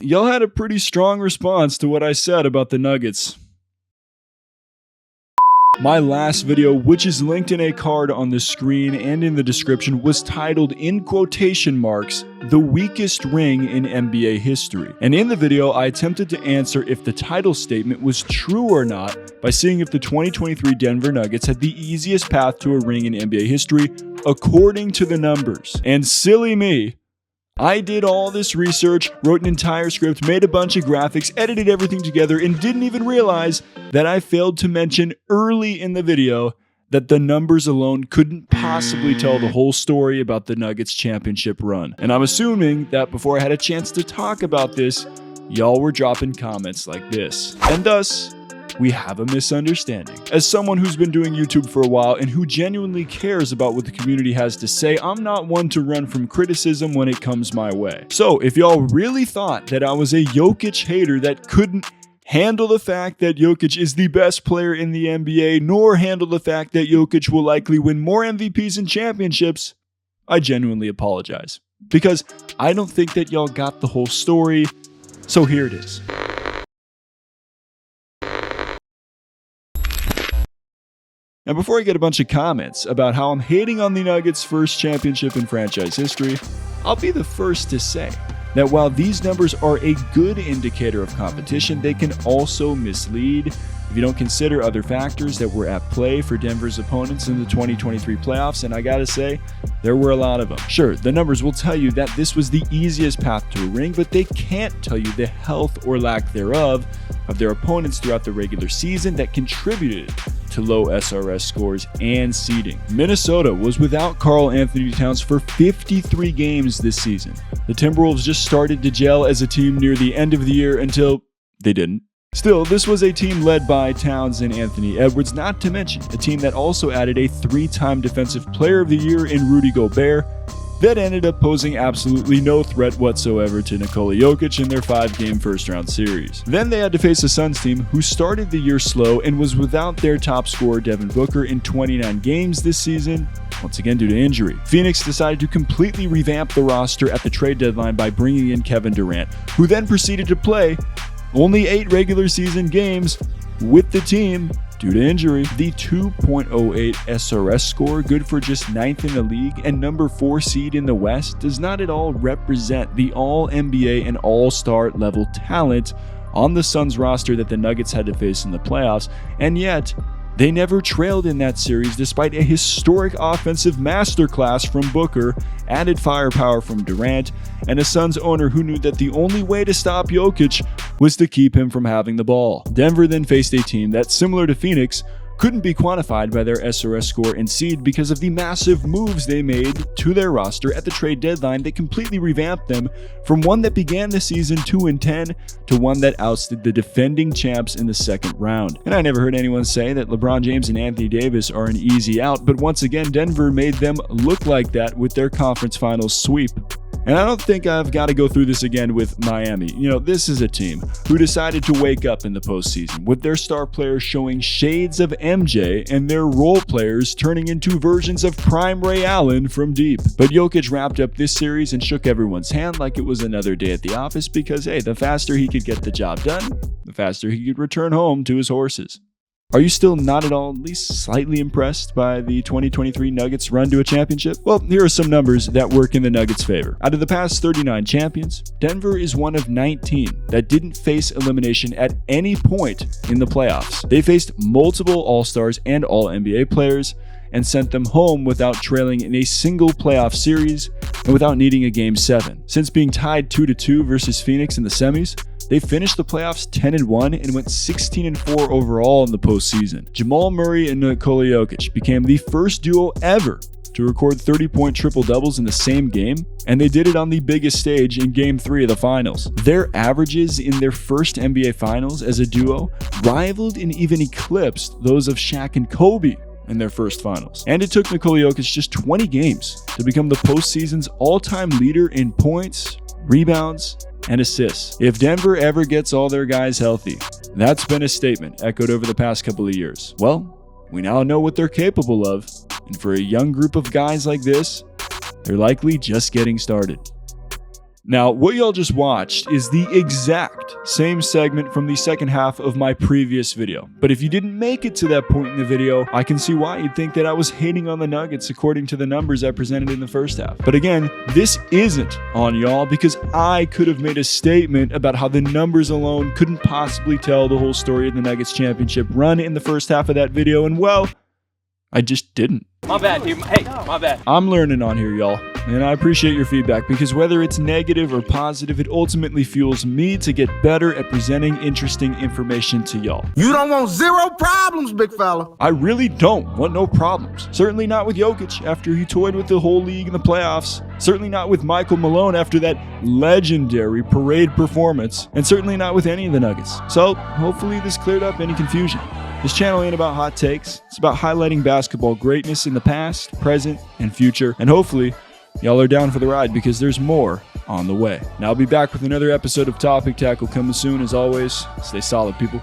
y'all had a pretty strong response to what I said about the Nuggets. My last video, which is linked in a card on the screen and in the description, was titled, in quotation marks, "The Weakest Ring in NBA History." And in the video, I attempted to answer if the title statement was true or not by seeing if the 2023 Denver Nuggets had the easiest path to a ring in NBA history according to the numbers. And silly me, I did all this research, wrote an entire script, made a bunch of graphics, edited everything together, and didn't even realize that I failed to mention early in the video that the numbers alone couldn't possibly tell the whole story about the Nuggets championship run. And I'm assuming that before I had a chance to talk about this, y'all were dropping comments like this. And thus, we have a misunderstanding. As someone who's been doing YouTube for a while and who genuinely cares about what the community has to say, I'm not one to run from criticism when it comes my way. So if y'all really thought that I was a Jokic hater that couldn't handle the fact that Jokic is the best player in the NBA, nor handle the fact that Jokic will likely win more MVPs and championships, I genuinely apologize. Because I don't think that y'all got the whole story, so here it is. Now, before I get a bunch of comments about how I'm hating on the Nuggets' first championship in franchise history, I'll be the first to say that while these numbers are a good indicator of competition, they can also mislead if you don't consider other factors that were at play for Denver's opponents in the 2023 playoffs, and I gotta say, there were a lot of them. Sure, the numbers will tell you that this was the easiest path to a ring, but they can't tell you the health or lack thereof of their opponents throughout the regular season that contributed to low SRS scores and seeding. Minnesota was without Karl Anthony Towns for 53 games this season. The Timberwolves just started to gel as a team near the end of the year until they didn't. Still, this was a team led by Towns and Anthony Edwards, not to mention a team that also added a 3-time Defensive Player of the Year in Rudy Gobert that ended up posing absolutely no threat whatsoever to Nikola Jokic in their 5-game first-round series. Then they had to face a Suns team who started the year slow and was without their top scorer Devin Booker in 29 games this season, once again due to injury. Phoenix decided to completely revamp the roster at the trade deadline by bringing in Kevin Durant, who then proceeded to play only 8 regular season games with the team due to injury. The 2.08 SRS score, good for just 9th in the league and number 4 seed in the West, does not at all represent the all-NBA and all-star level talent on the Suns roster that the Nuggets had to face in the playoffs, and yet they never trailed in that series despite a historic offensive masterclass from Booker, added firepower from Durant, and a Suns owner who knew that the only way to stop Jokic was to keep him from having the ball. Denver then faced a team that, similar to Phoenix, couldn't be quantified by their SRS score and seed because of the massive moves they made to their roster at the trade deadline that completely revamped them from one that began the season 2-10 to one that ousted the defending champs in the second round. And I never heard anyone say that LeBron James and Anthony Davis are an easy out, but once again, Denver made them look like that with their conference finals sweep. And I don't think I've got to go through this again with Miami. You know, this is a team who decided to wake up in the postseason with their star players showing shades of MJ and their role players turning into versions of prime Ray Allen from deep. But Jokic wrapped up this series and shook everyone's hand like it was another day at the office because, hey, the faster he could get the job done, the faster he could return home to his horses. Are you still not at all, at least slightly impressed by the 2023 Nuggets run to a championship? Well, here are some numbers that work in the Nuggets' favor. Out of the past 39 champions, Denver is one of 19 that didn't face elimination at any point in the playoffs. They faced multiple All-Stars and All-NBA players and sent them home without trailing in a single playoff series and without needing a Game 7. Since being tied 2-2 versus Phoenix in the semis, they finished the playoffs 10-1 and went 16-4 overall in the postseason. Jamal Murray and Nikola Jokic became the first duo ever to record 30-point triple-doubles in the same game, and they did it on the biggest stage in Game 3 of the finals. Their averages in their first NBA Finals as a duo rivaled and even eclipsed those of Shaq and Kobe in their first finals. And it took Nikola Jokic just 20 games to become the postseason's all-time leader in points, rebounds, and assists. If Denver ever gets all their guys healthy, that's been a statement echoed over the past couple of years. Well, we now know what they're capable of, and for a young group of guys like this, they're likely just getting started. Now, what y'all just watched is the exact same segment from the second half of my previous video. But if you didn't make it to that point in the video, I can see why you'd think that I was hating on the Nuggets according to the numbers I presented in the first half. But again, this isn't on y'all because I could have made a statement about how the numbers alone couldn't possibly tell the whole story of the Nuggets championship run in the first half of that video, and well, I just didn't. My bad, dude. Hey, my bad. I'm learning on here, y'all, and I appreciate your feedback because whether it's negative or positive, it ultimately fuels me to get better at presenting interesting information to y'all. You don't want zero problems, big fella. I really don't want no problems. Certainly not with Jokic after he toyed with the whole league in the playoffs. Certainly not with Michael Malone after that legendary parade performance. And certainly not with any of the Nuggets. So hopefully this cleared up any confusion. This channel ain't about hot takes. It's about highlighting basketball greatness in the past, present, and future. And hopefully, y'all are down for the ride because there's more on the way. Now I'll be back with another episode of Topic Tackle coming soon. As always, stay solid, people.